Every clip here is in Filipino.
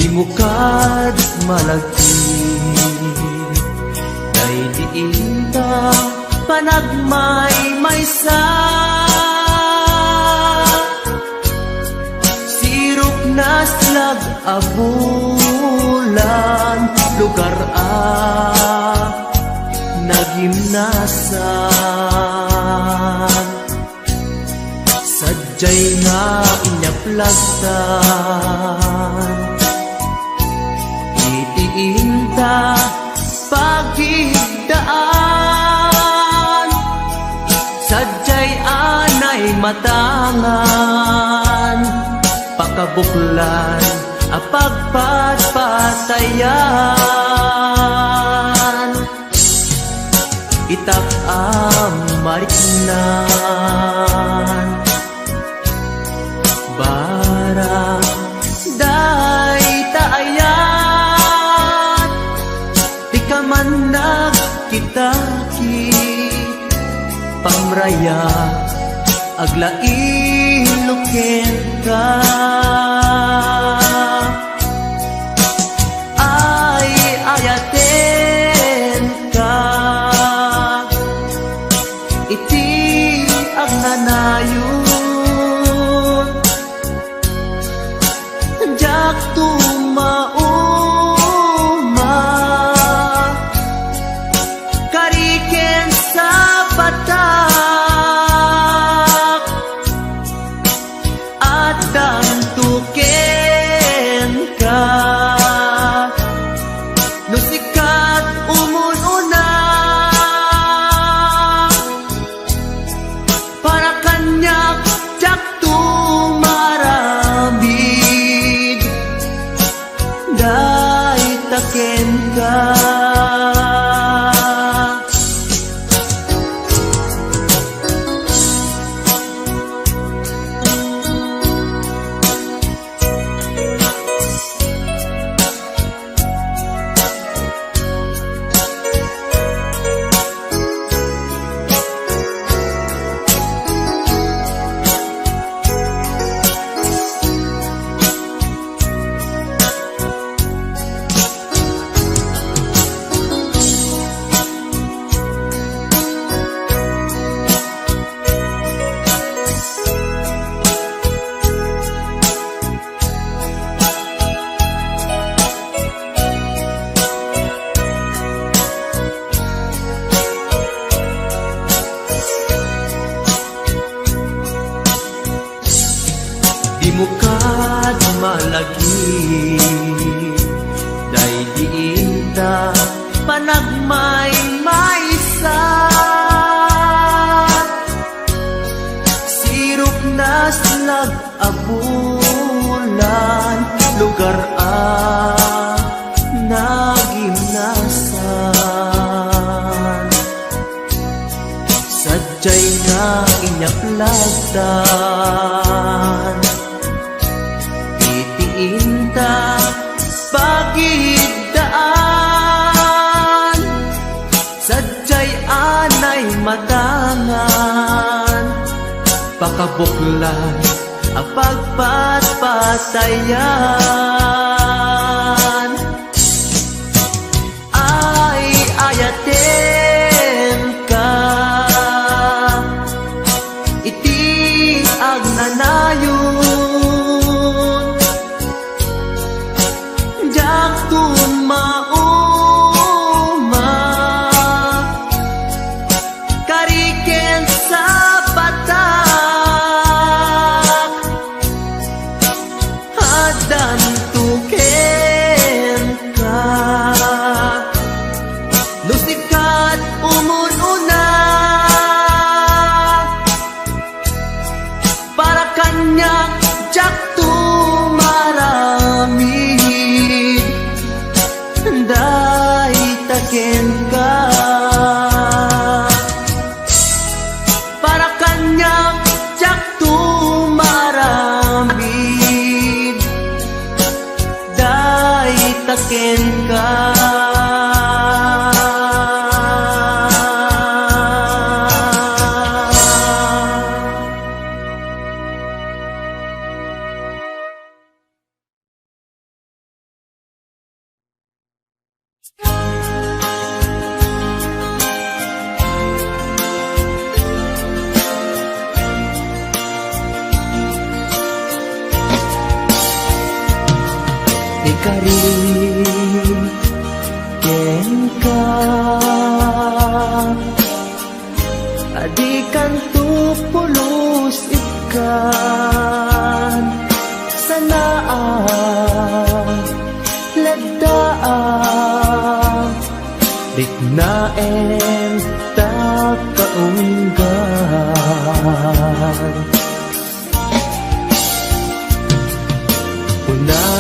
mo kad malagi, kay diin ta panagmay-maysa. Sirok na slag abulan, lugar nagimnasan. Sadyay nga inyaplagtan, itiinta pagigdaan. Sadyay anay matangan, pakabuklan apagpatpatayan. Itak mariknan, barang day taayan. Di ka man nagkitaki, pamraya aglain luken ka. Ay ayaten ka, iti ang nanayon. Jak tumauma, kariken sa batak, at dantuken ka. Nusikat umununa, para kanyak jak tumaramid, day taken ka. Di mo kad malagi, day diin ta panagmay-maysa. Sirok na slag abulan, lugar nagimnasan. Sadyay nga inyaplagtan, itiinta pagigdaan. Sadyay anay matangan, pakabuklan apagpatpatayan. Ay ayaten ka, iti ang nanayon. Jak tumauma, kariken sa batak, hadan tuken ka. Lusikat umununa, para kanyak jak tumaramid, day taken ka. Para kanyak jak tumaramid, day taken ka. ikari ken ka adikan tu pulos ikan sanaan ladaan dignaen ta kaunggan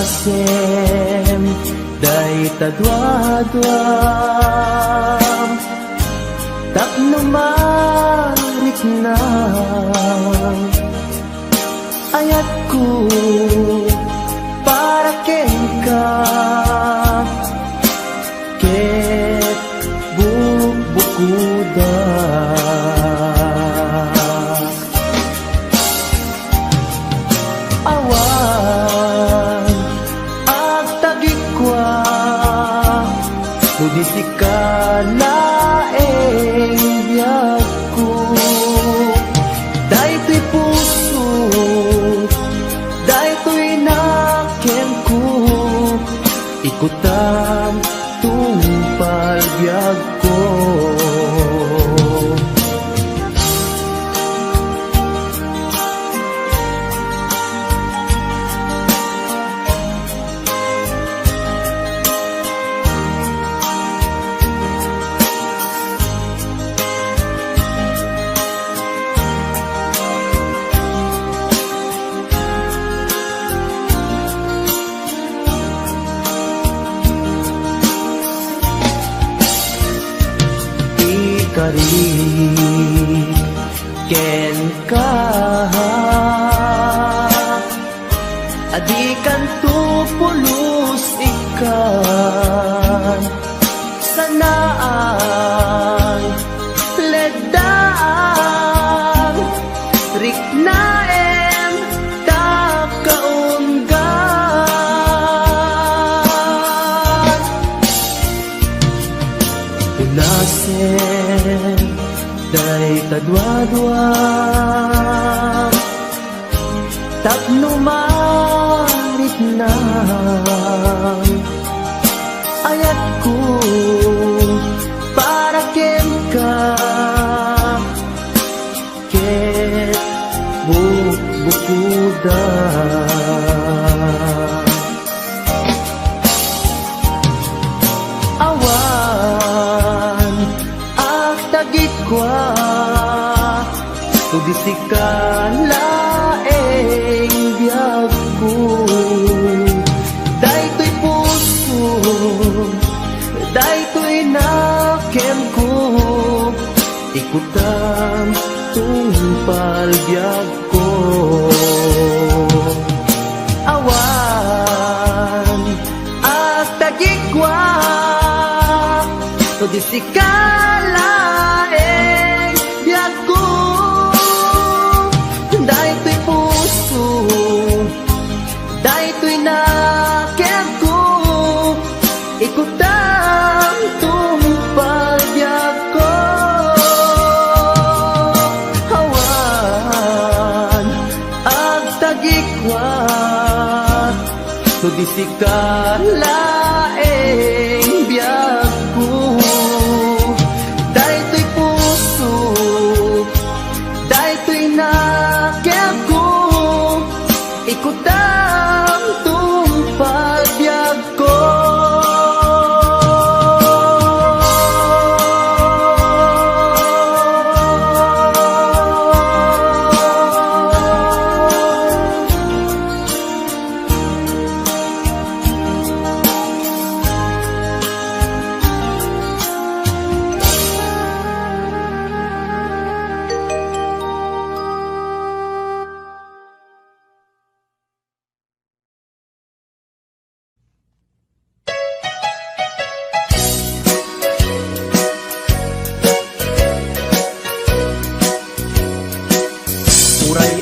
unasem day tadwadwam tapno marik na ayatku para kenka ket bukuda awan agtagikwa nudisikala biyagko daytoy puso daytoy naken ko ikutan tungpal biyagko ikari ken ka adikan tu pulos ikan sanaan ledaan riknaen ta kaunggan unasen day tadwadwam tapno marit na ayatku para ken ka ket bukuda awan agtagikwa tudisikala biyagko daytoy puso daytoy naken ko ikutan tungpal biyagko awan agtagikwa tudisikala biyagko daytoy puso daytoy naken ko ikutan tungpal biyagko awan agtagikwa tudisikala biyagko daytoy puso daytoy naken ko ikutan tungpal biyagko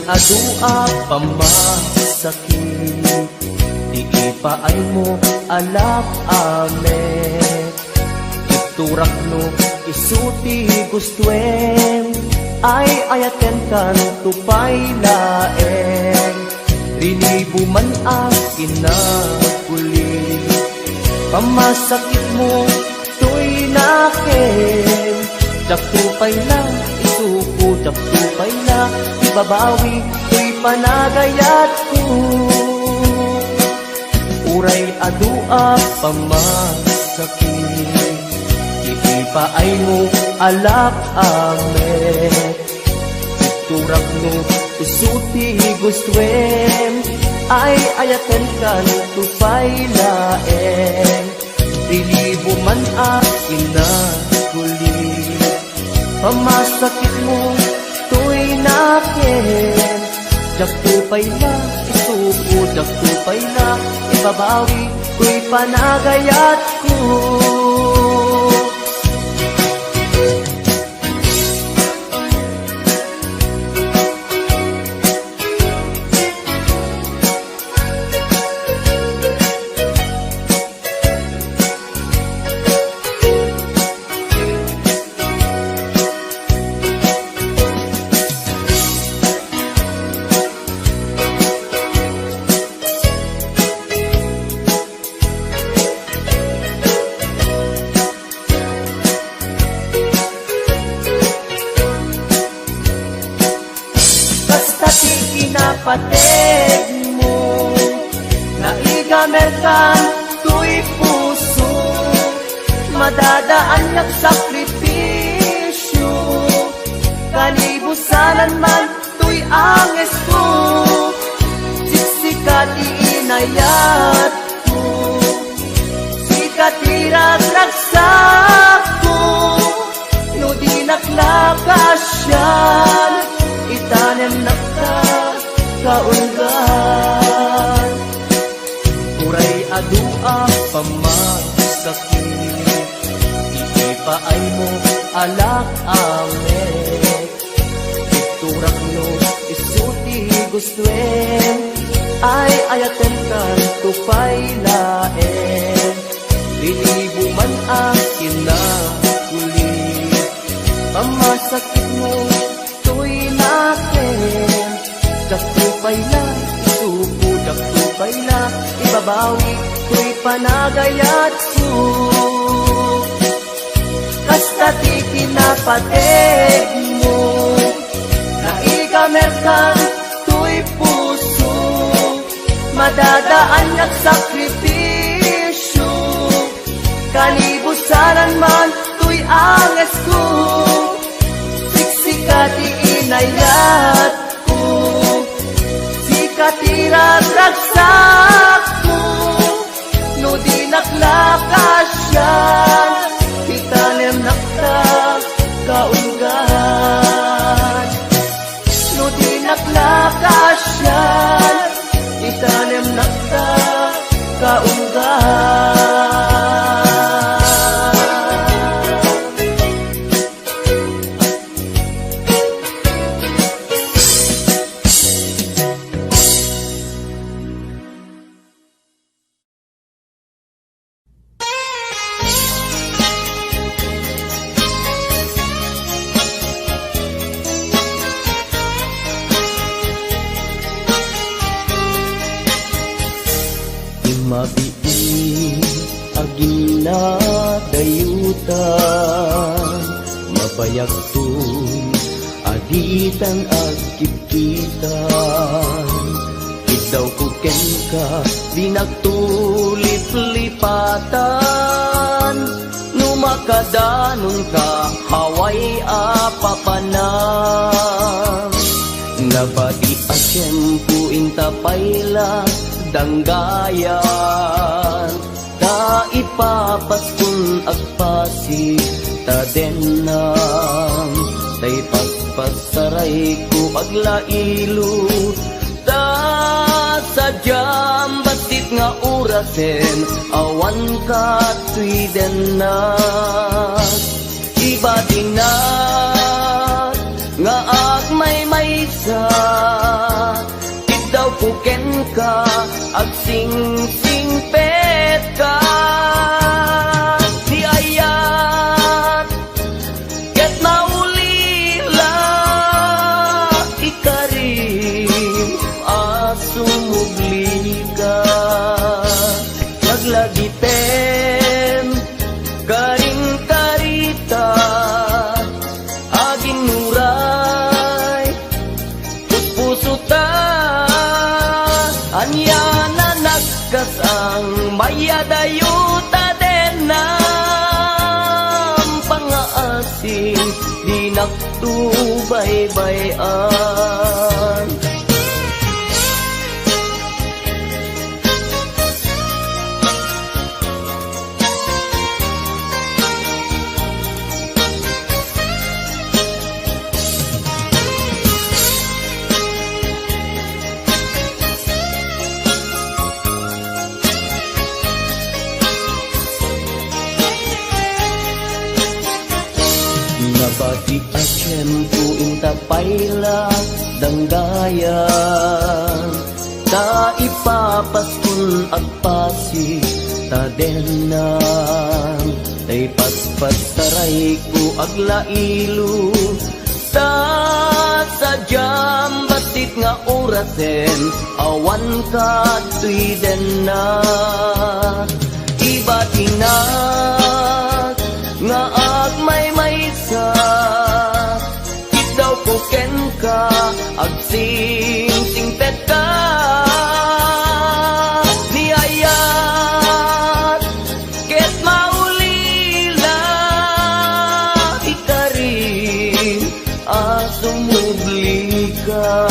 adua pamasakit di ipaay mo alak ame iturak no isuti gustuen ay ayaten kan tupay laeng rinibuman ang inakuli Pamasakit mo to'y nakin, daktupay na, isuko daktupay na, ibabawi to'y panagayat ko. Uray adua pamasakit, ipaay mo alak amet, turak mo isuti gustwen, ay ayaten kan tupay laeng, rilibo man akin na kulit. Pamasakit mo to'y nakin, daktupay na, isuko daktupay na, ibabawi ko'y panagayat ko. Pateg mo, naigamerkan to'y puso, madadaan yak sakripisyo, kalibusanan man to'y anges ko, siksikat iinayat ko, sikat iragraksak ko, no di naklakasyan, itanem nakta kaungan. Uray adua pamasakit, ipaay mo alak amet, iturak no isuti gustwen, ay ayaten kan tupay laeng, lilibo man akin na kulit. Pamasakit mo to'y nakin, daktupay na, isuko daktupay na, ibabawi ko'y panagayat ko. Kastati kinapateg mo, naigamerkan to'y puso, madadaan yak sakripisyo, kalibusanan man to'y anges ko, siksikat iinayat ko, katiragraksak ko, no di naklakasyan, itanem nakta kaungan. No di naklakasyan, itanem nakta kaungan. Mabiin agina dayutan, mabayak to'y aditan agkitkitan. Ikaw kuken ka, di nagtulip-lipatan, numakadanon ka, haway apapanang. Nabadi asyempu intapayla, danggayan, ta ipapaskun agpasi, ta denang, tay paspasaray ko aglailo, ta sadyam basit nga urasen, awan ka tuy denang, iba dinat, nga agmay-maysa, daw puken ka, agsing-sing pet ka, di ayat, ket maulila, ikarim, asumugli ka, maglagite, dayuta den nam pangaasing di naktubaybayan. Nabati a tiyempo inta payla danggayan, ta ipapaskun agpasi ta denang, tay paspas taray ko aglailo, ta sadyam batit nga orasen, awan ka tuy denna, ibatinag nga agmay-maysa, ikaw ko ken ka, agsing-singpet ka, niyayat, ket maulila, ikarin, asumubli ka,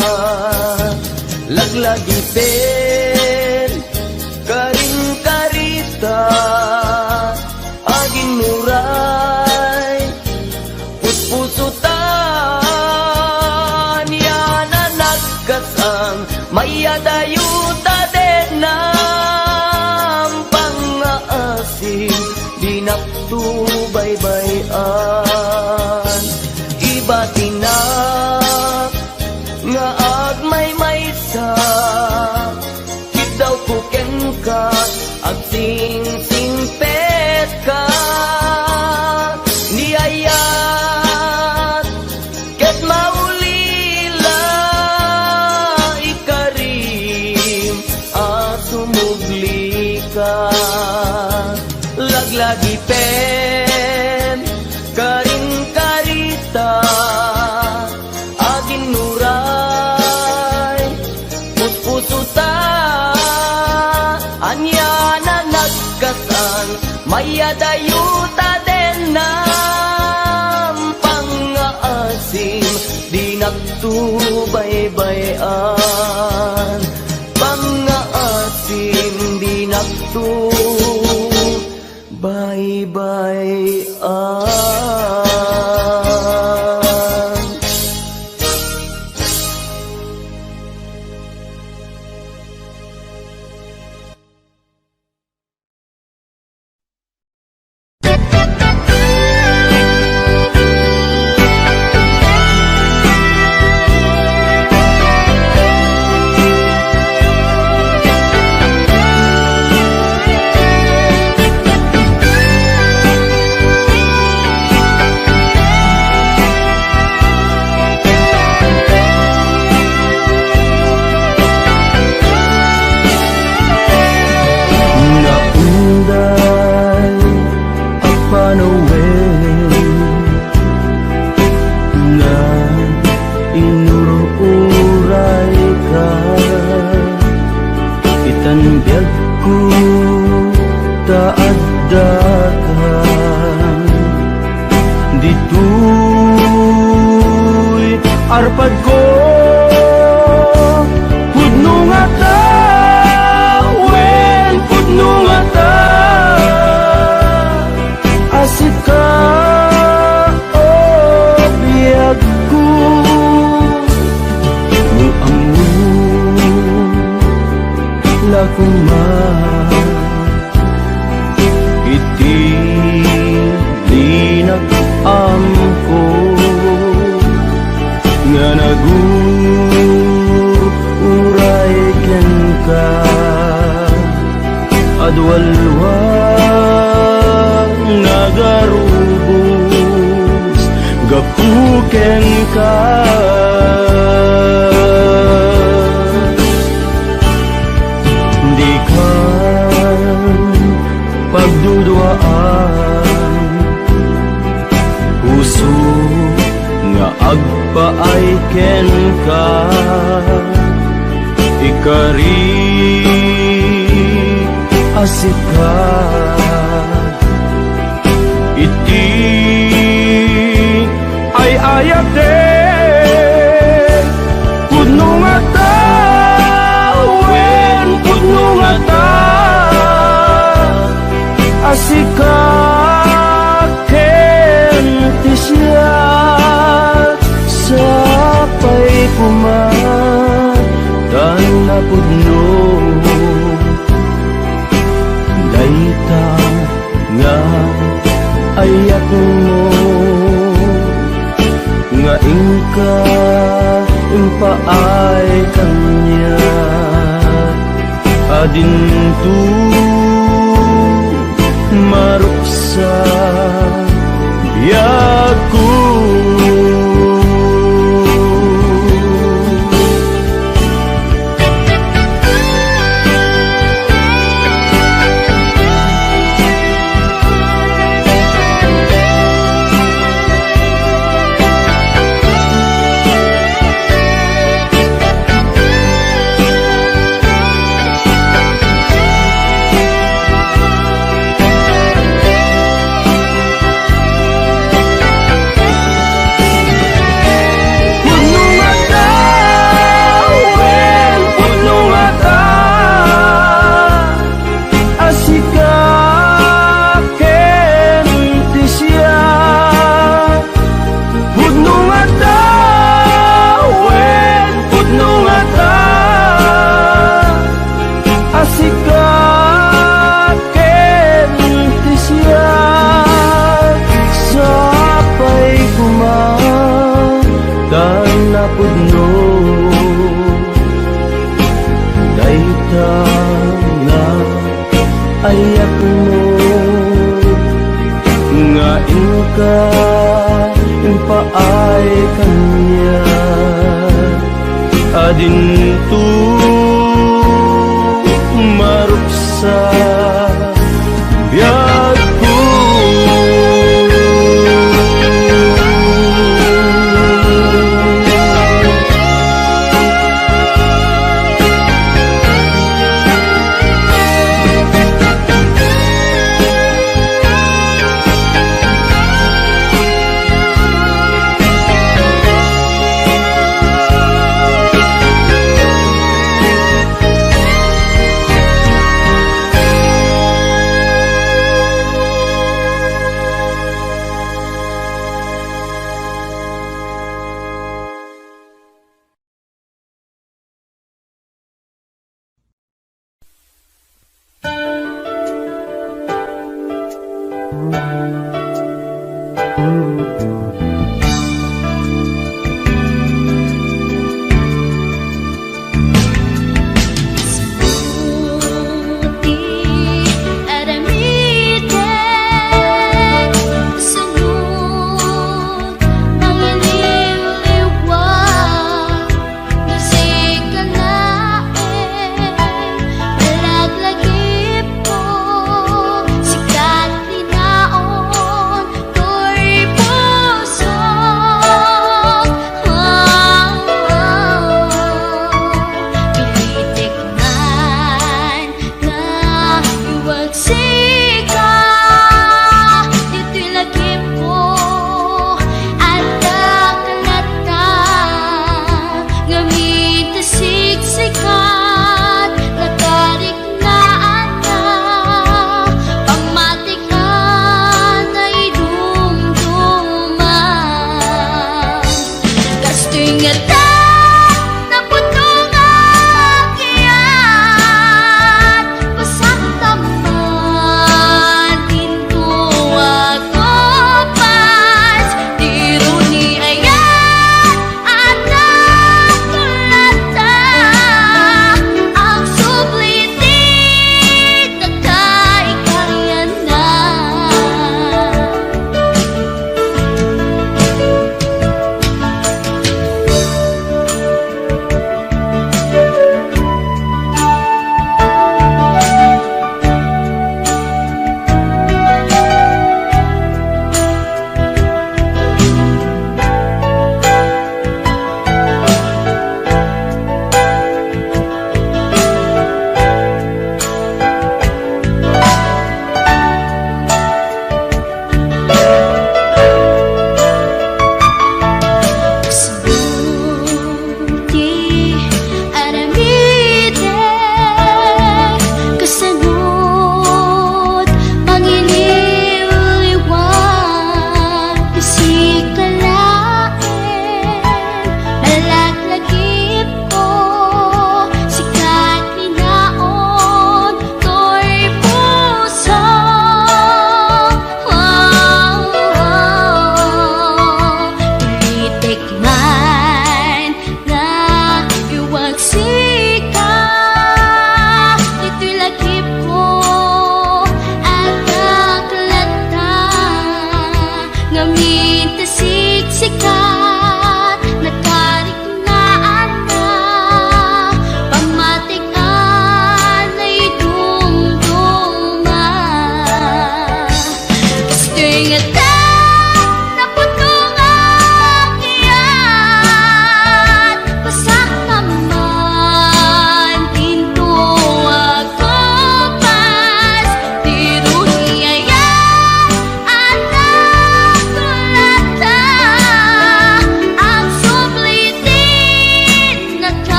laglagi pen, karing-karita, aging muray, puspusutan, yan na nagkasang, mayadayuta den nam pangaasing, di naktubaybayan, ibatinak, nga agmay-maysa, daw kuken ka, agsing-singpet ka, niyayat, ket maulila, ikarim, asumugli ka, laglagi pen, karing-karita, aging nuray, puspusuta, anya na nagkasang, mayadayuta den nam pangaasing, di naktubaybayan, pangaasing, di naktubaybayan. Arpad ko pudno nga ta, wen pudno nga ta, asit ka o biyag ko, muamu lakuma iti linak amko nga naguray ken ka, adwalwa nagarubos gapuken ka, di ka pagduduaan, puso nga agpaay ken ka, ikari asikat iti ay ayate pudno nga tawen pudno nga ta asikat ken ti siya sapay kumat dan napudno dayta nga ayak mo nga ingka impaay kanya adin tu maruksa biyaku pudno dayta nga ayak mo nga ingka impaay kanya adin tu maruksa biyaku Sikat linaon, to'y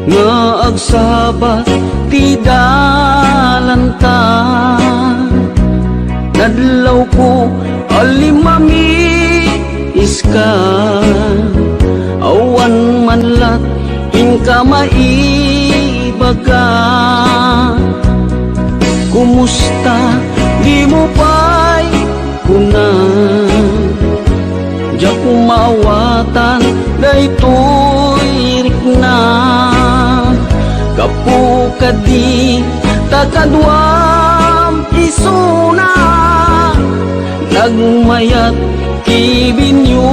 nga agsabat ti dalanta. Nadlaw ko alimami iska, awan manlat inka maibaga. Kumusta di mo pa'y kuna, diya kumawatan daytoy rikna. Kapukadi takadwam isuna, nagmayat kibinyo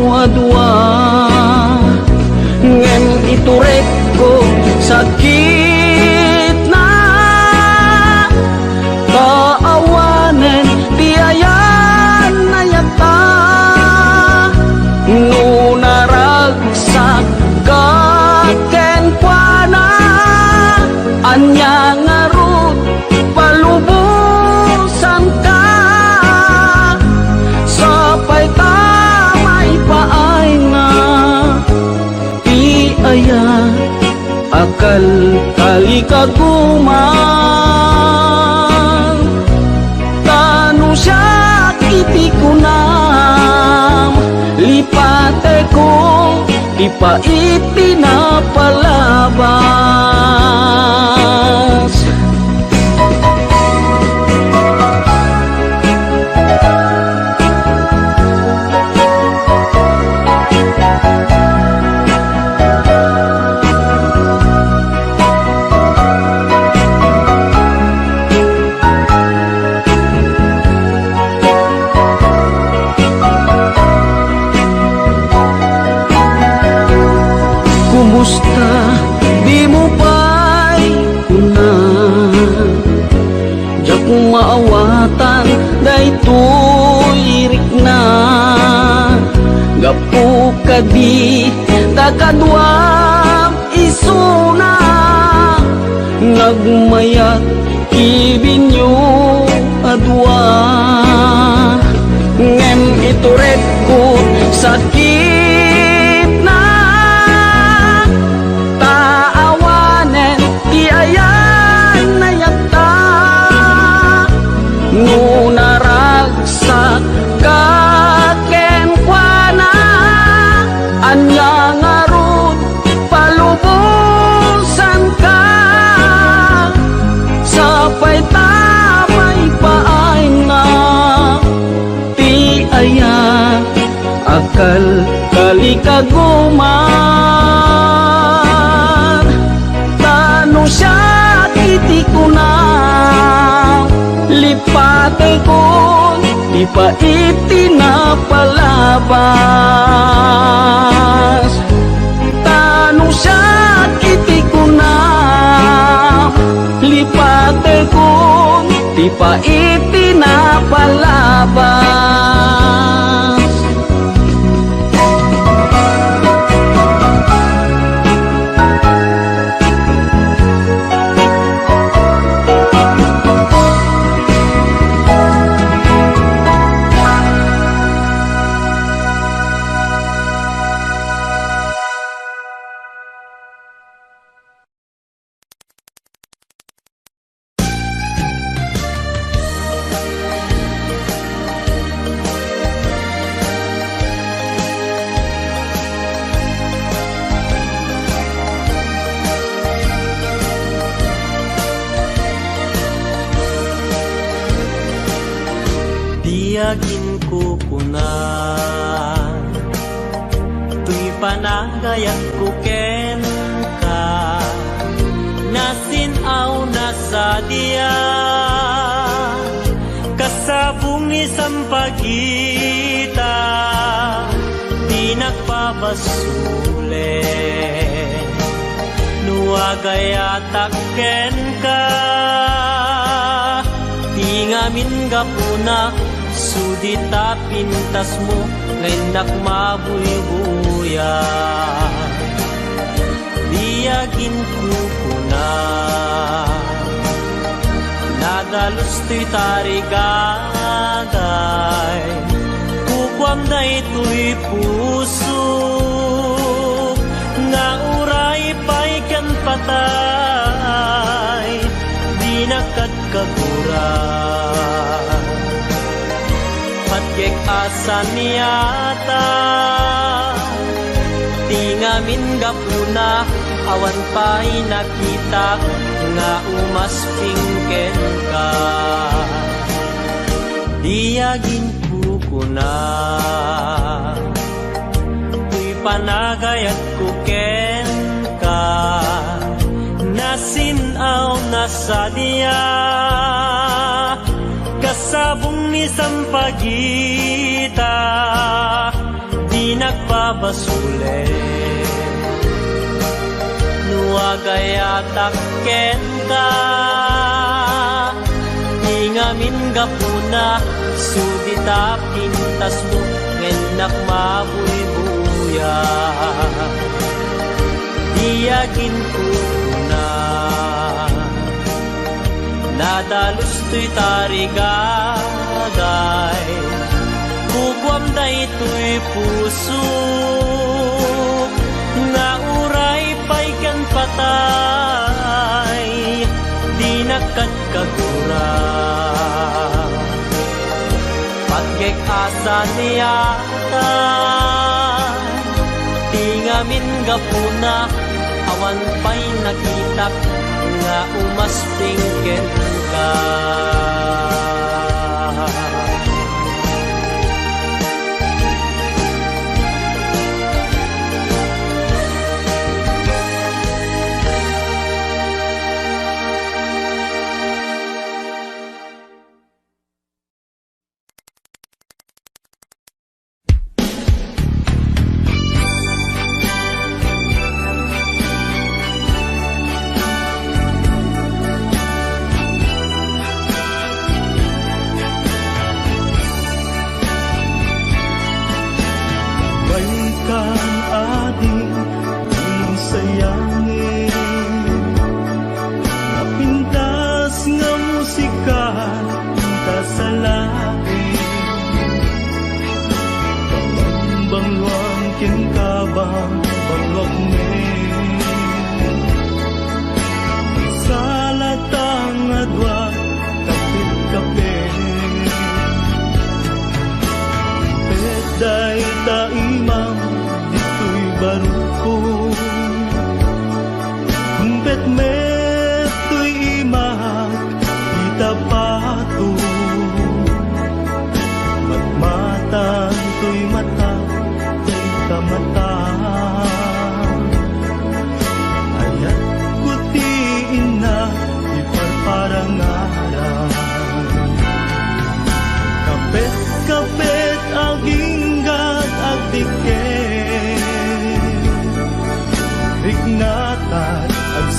adwa. Ngem iturek ko sakit na, kaawanen tiayan na yata. Nunaragsak kaken kuana, anya ngarut palubusan ka. Sapay tamay paay na ti aya, akal kali kaguman. Tanu siya iti kunam, lipate ko ipa iti na palabas. Kumusta di mo pa'y kuna, diya kung maawatan daytoy rikna. Gapu kadi takadwam isuna, nagmayat ibinyo adwa. Ngem ituret ko sakit na, taawanen ti ayan na yata. Nunaragsak kaken kuana, anya ngarut palubusan ka. Sapay tamay paay na ti aya, akal kali kaguman. Tanu siya iti kuna, lipate ko ipa iti na palabas. Tanu siya iti kuna, lipate ko ipa iti na palabas. Tiyagin ko kuna, tuy panagayat ko ken ka. Nasinaw na sa diya, kasabong isang pagita, di nagpabasule. Nuagayatak ken ka, tingamin gapuna, sudita pintas mo, ngayon nakmabuy-buya. Diyagin ko kuna, nadalos to'y tarigagay, kukwam na ito'y puso, patay, di nakat kagura. Patgek asa niyata, tingamin gapuna, awan pa'y nakita, nga umasping ken ka. Diyagin kukuna, tuy panagayat kuken ka, nasinaw na sa diya, kasabong ni sampagita, di nagpabasule. Nuagayatak ken ka, ngamin gapuna, sudita pintas mo, ngenak mabuy-buya. Diyagin ko na, nadalus to'y tarigagay, bugwam da ito'y puso, nga uray pa'y kan patay, di nakat kagura. Patgek asa niyata, tingamin gapuna, awan pa'y nakitak, nga umasping ken ka.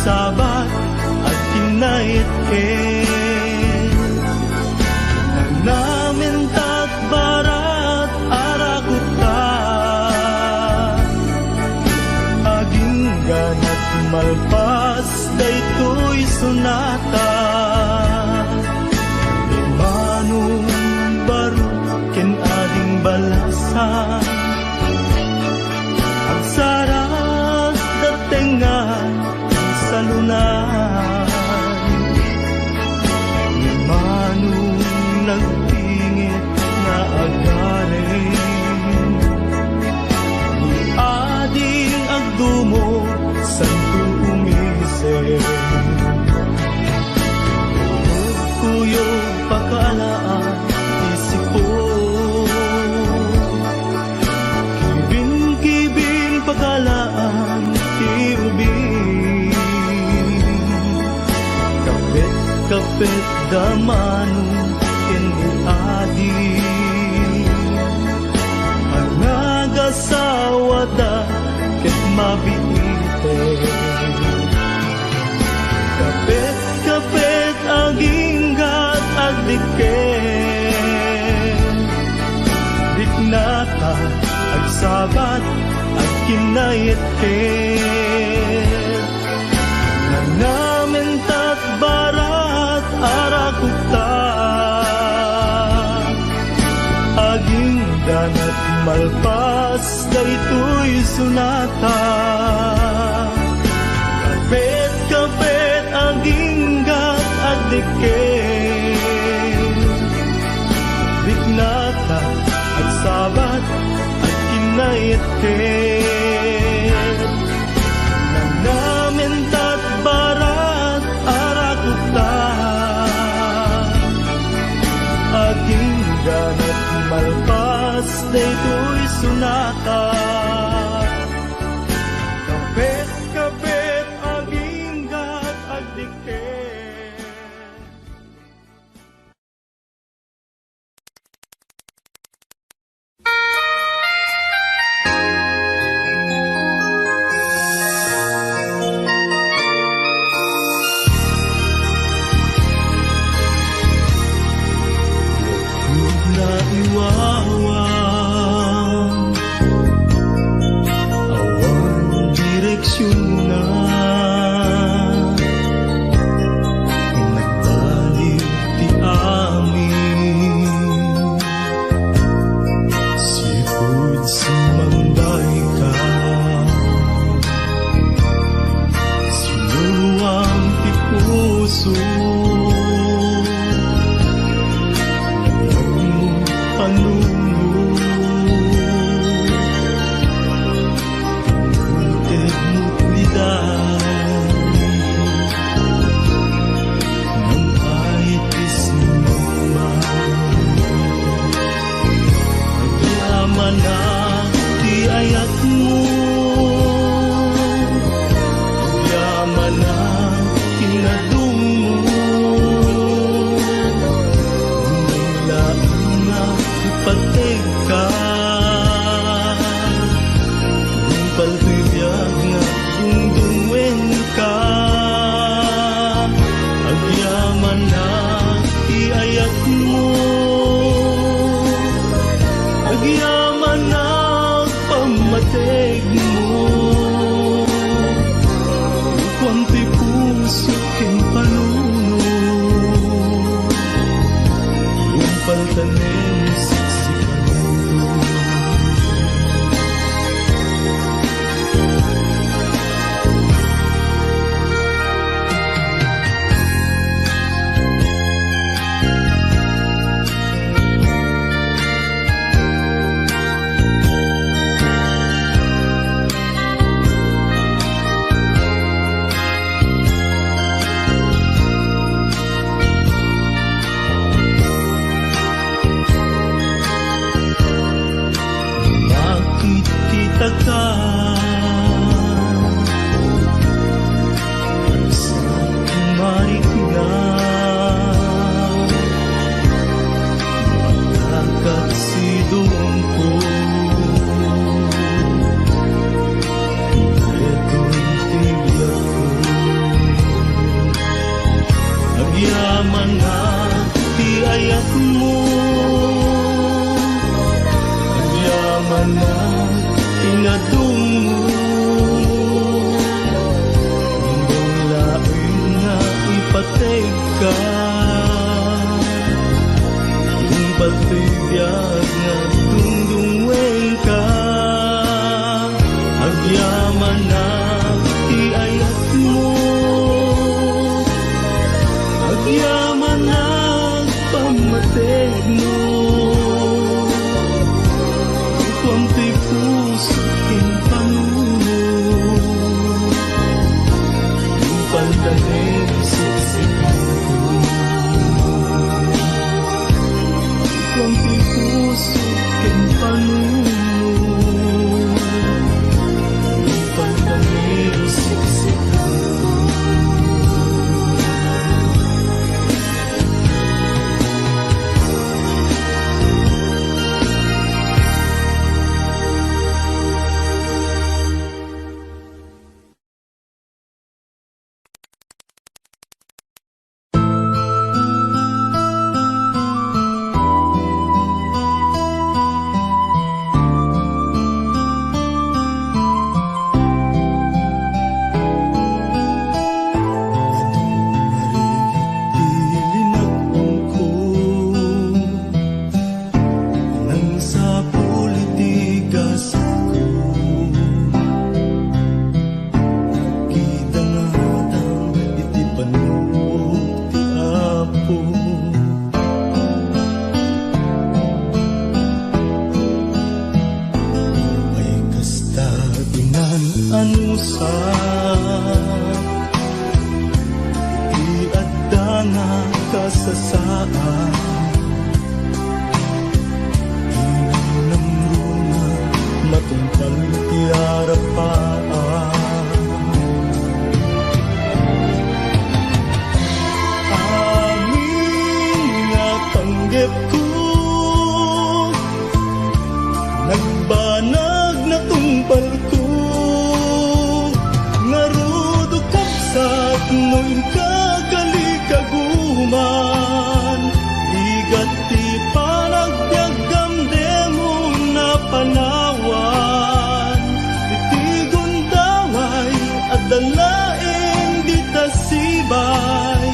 Sabat at kinait namin tat barat arakuta, aging ganat malpas daytoy sunata, imanong baro ken ading balasan, ang sarap datengan salunan, manong nagtingit na agarin, ni ading agdumo santo umisip, kuyog pakalaan isip ko, kibin-kibin pakalaan tiubin, kapit damanong kenadi, ang nagasawa da ket mabiite, kapit aginggat agdiken, diknata agsabat ag kinayet ken, namin tat barat arakuta, aging danat malpas daytoy sunata, kapit ket nanamin tat barat arakukta aging ganat malpas daytoy sunata kapit aging gat agdiktet. Na iwawan awan direksyon na nagbalik ti amin sipud sumambay ka sinuwang ti puso Pagdating Iadda nga kasasaan, inamnamruna matungkal ti arapaan. Amin nga panggep ko, nagbanag na tumpal ko, nga rudo kapsat no'y kagalikaguman. Igat ti panagbiagam demo na panawan, itigon daway at dalaing di tasibay.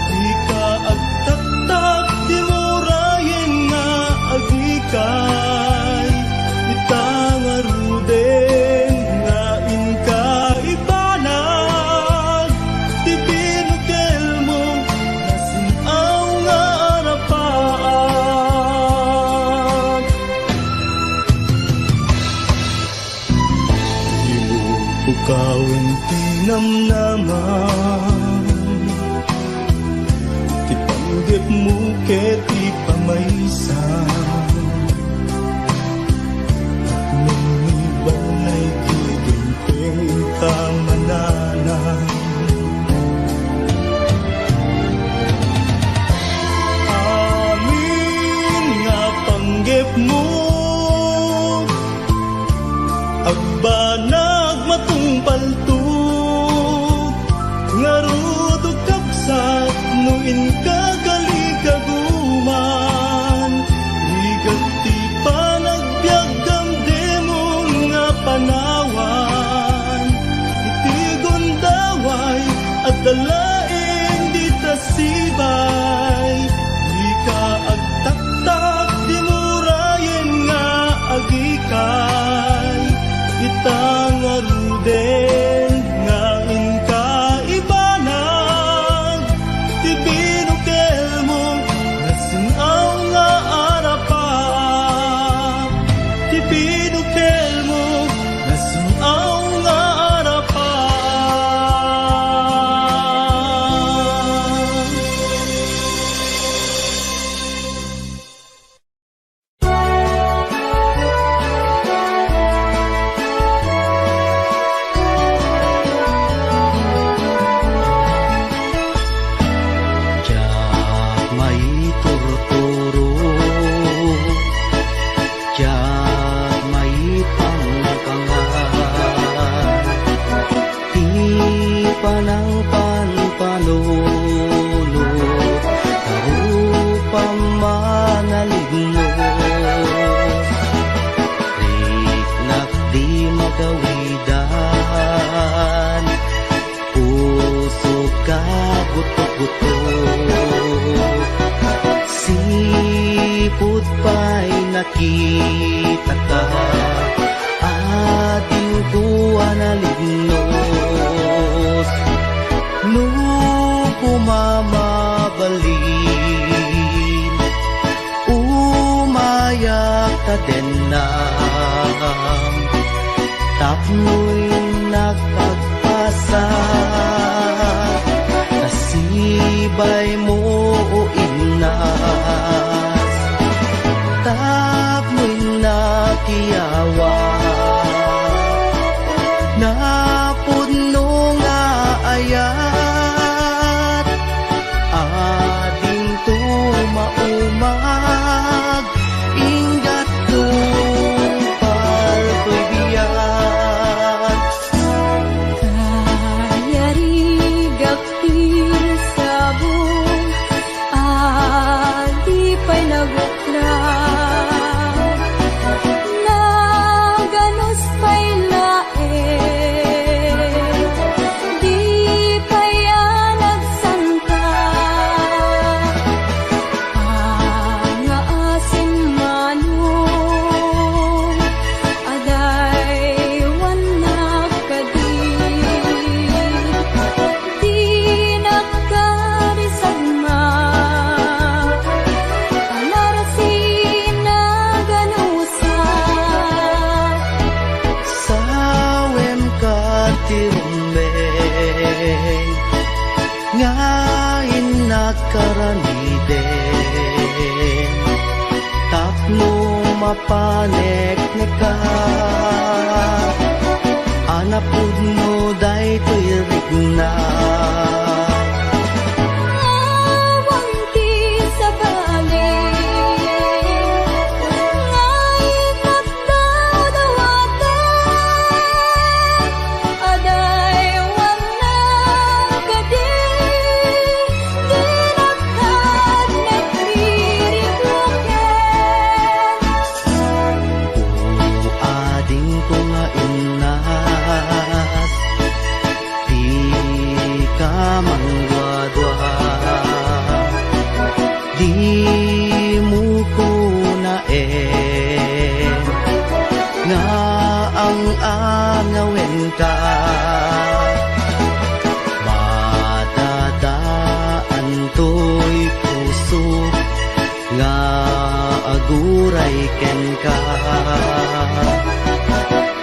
Di ka agtaktak di murayin nga agikay, itangaruden nga inka ibanag. Di binukel mo nasinaw nga arapaan. Di mo bukawin tinamnaman, ti panggep mo ket ipamaysan. Balay kiginting kamananan, amin nga panggep mo, agbanag matungpaltog, nga rudog kapsat nuin kagaligagaguman. Igat ti panagbiagam demon nga panawan, itigon daway at dalaing di tasibay. Di ka agtaktak di murayen nga agikay, itangaruden nga inka ibanag. Ti binukel mo nasinaw nga arapan, ti binukel mo nasinaw nga arapan. Tiyak may turturo, tiyak may pangkangan, di panang panpanuno, karupang manaligno. Riknak di magawidan, puso ka buto-buto. Sipot pa'y nakita ka, ating kuha na lignos. Nung pumamabalin, umayak ka din na, tapno'y nakagpasa. Kasibay mo o inas, tapno'y ngain nakaramiden tapno mapanek neka anapud mo day tuirik na Awang ti sa balik ngayon at daw-dawagan aday wanang gadi dinakad nagririkloken ading ko nga inas di ka mangwadwa di mo ko na nga ang angawin ka matadaan to'y puso nga aguray ken ka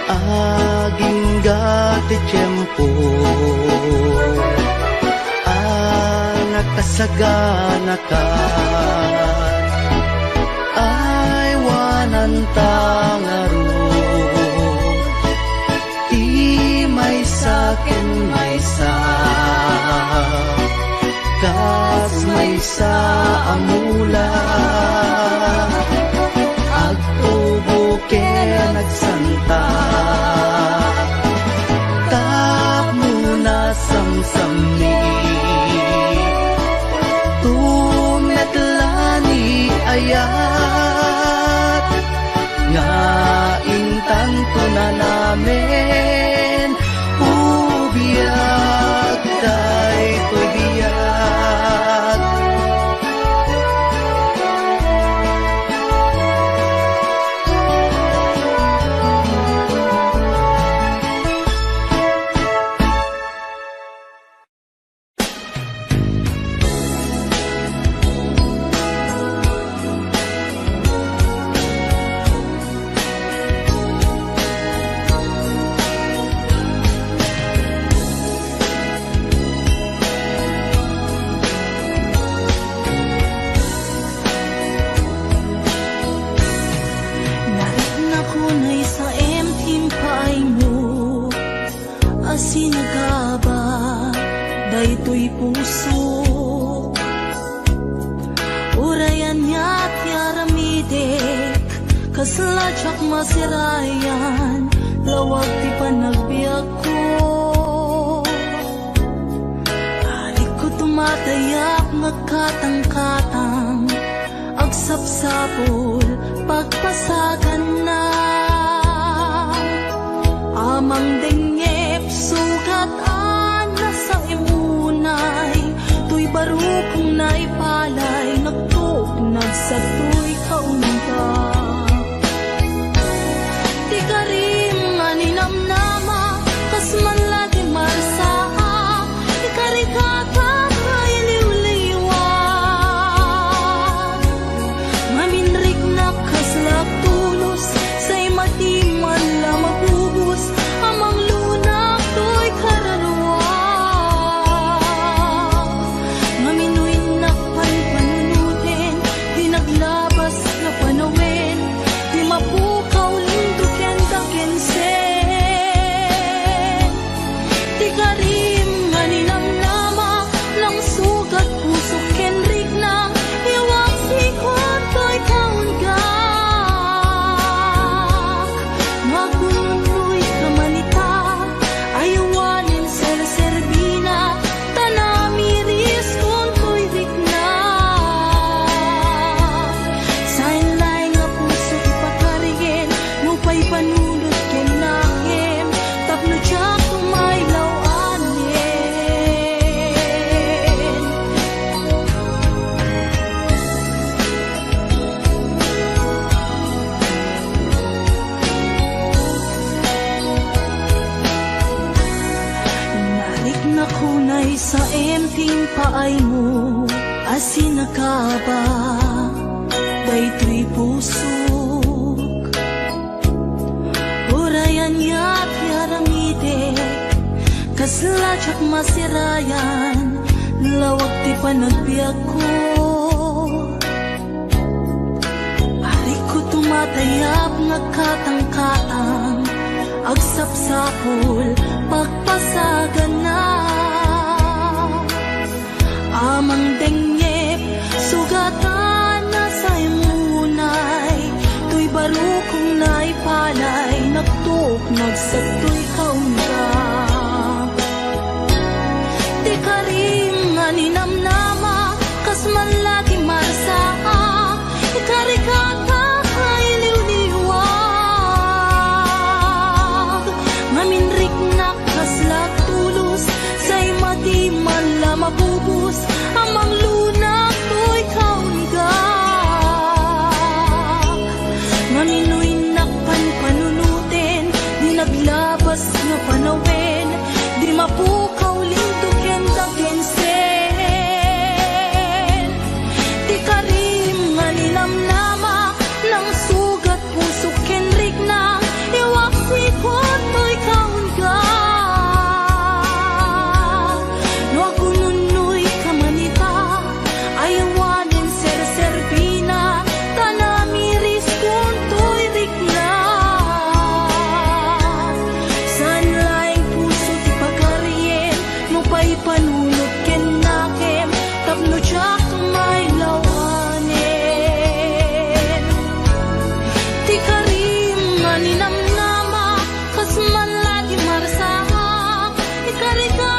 aging gati tiyempo nakasagana ka ay wanan tangaro di may sakin may sa kas may sa amula agtubo ke nagsanta tap muna samsami tumetlani ayat nga intanto na namin ubiyag day to'y biyag Narit na kunay sa emtim paay mo asinagaba daytoy puso urayan niya tiaramidek kaslajak masirayan lawag ti panagbiag ko alik ko tumatayak nagkatang-katang agsapsapol pagpasagan na amang dengep sugat na sa imunay tuy barukong naipalay nagtuk nagsatoy kaunta di ka rin maninamnama kas man lagi marsaa di ka rin kakakay liwliwan maminrik na kaslap tulos say matiman la mabubus amang lunak to'y kararwa maminoy na panpanunutin di naglabas na panawin di mapukaw linduken dakensen di ka rin maninamnama ng sugat puso kenrik na iwag sikon to'y kaunggak magununoy kamanita ayawanin ser-serbina tanamiris kung to'y rikna sainlay nga puso ipakarigin mupay panunod ken nahem tapno tiyak tumaylaw anin narik na kunay sa emting paay mo asinagaba daytoy pusok urayan ya't yaramidek kaslajak masirayan lawag ti panagbiag ko. Ari ko tumatayap nga katang-katang, agsapsapol pagpasagan na. Amang dengyep sugatan na sa imunay, tuy baro kong naipalay, nagtuok nagsatoy kaunga. Di ka rin nga ninamnama, kas man lagi marsaa, ikarikata ay liwliwag. Maminrik na kaslag tulos, say mati man la mabubus, amang lunak to'y kaunga. Maminoy nakpan panunutin, di naglabas nga panawin, di mapukaw lintukin dagensen. Di ka rin nga nilamnama, nang sugat puso kenrik na, iwak sikot mo'y kaunga. No agununoy kamanita, ayawanin ser-serbina, tanamiris kung to'y rikna. San laing puso ti pagkaryen, no pa'y panunod ken nakem, tapno tsak may lawanin. Ti ka rin nga ninamnama, kas man lagi marsaha, ikarika